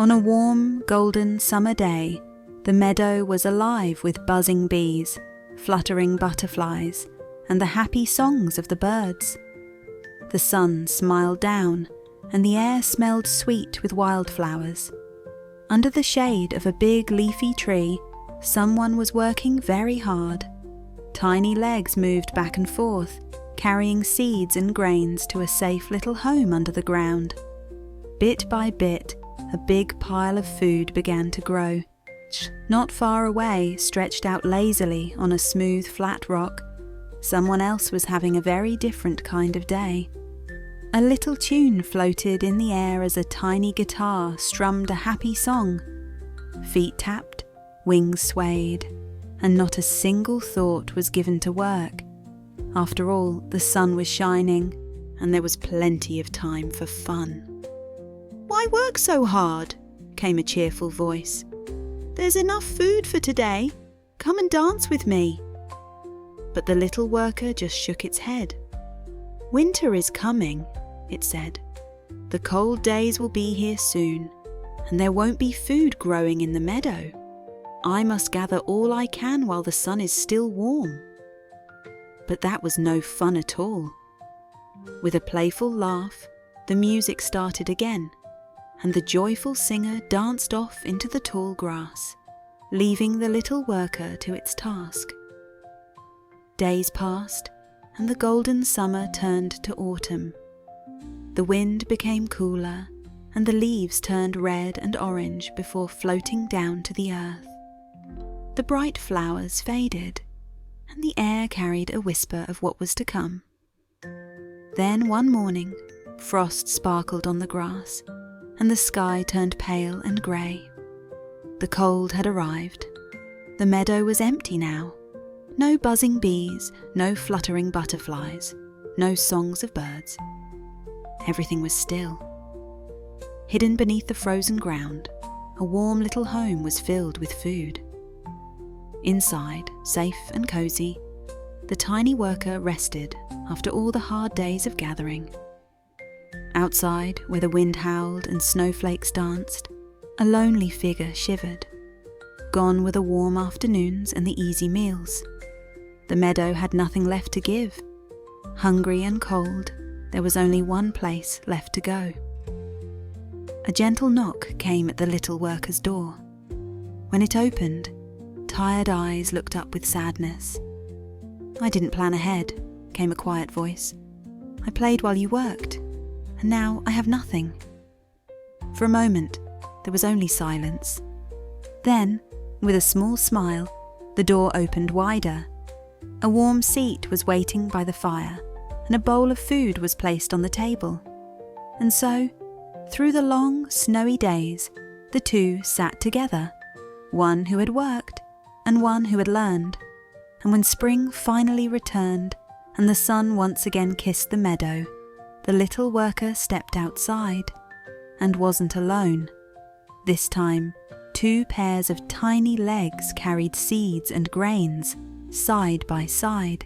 On a warm, golden summer day, the meadow was alive with buzzing bees, fluttering butterflies, and the happy songs of the birds. The sun smiled down, and the air smelled sweet with wildflowers. Under the shade of a big leafy tree, someone was working very hard. Tiny legs moved back and forth, carrying seeds and grains to a safe little home under the ground. Bit by bit, a big pile of food began to grow. Not far away, stretched out lazily on a smooth, flat rock, someone else was having a very different kind of day. A little tune floated in the air as a tiny guitar strummed a happy song. Feet tapped, wings swayed, and not a single thought was given to work. After all, the sun was shining, and there was plenty of time for fun. "Why work so hard?" came a cheerful voice. "There's enough food for today. Come and dance with me." But the little worker just shook its head. "Winter is coming," it said. "The cold days will be here soon, and there won't be food growing in the meadow. I must gather all I can while the sun is still warm." But that was no fun at all. With a playful laugh, the music started again, and the joyful singer danced off into the tall grass, leaving the little worker to its task. Days passed, and the golden summer turned to autumn. The wind became cooler, and the leaves turned red and orange before floating down to the earth. The bright flowers faded, and the air carried a whisper of what was to come. Then one morning, frost sparkled on the grass, and the sky turned pale and grey. The cold had arrived. The meadow was empty now. No buzzing bees, no fluttering butterflies, no songs of birds. Everything was still. Hidden beneath the frozen ground, a warm little home was filled with food. Inside, safe and cozy, the tiny worker rested after all the hard days of gathering. Outside, where the wind howled and snowflakes danced, a lonely figure shivered. Gone were the warm afternoons and the easy meals. The meadow had nothing left to give. Hungry and cold, there was only one place left to go. A gentle knock came at the little worker's door. When it opened, tired eyes looked up with sadness. "I didn't plan ahead," came a quiet voice. "I played while you worked, and now I have nothing." For a moment, there was only silence. Then, with a small smile, the door opened wider. A warm seat was waiting by the fire, and a bowl of food was placed on the table. And so, through the long, snowy days, the two sat together, one who had worked and one who had learned. And when spring finally returned and the sun once again kissed the meadow, the little worker stepped outside and wasn't alone. This time, 2 pairs of tiny legs carried seeds and grains, side by side.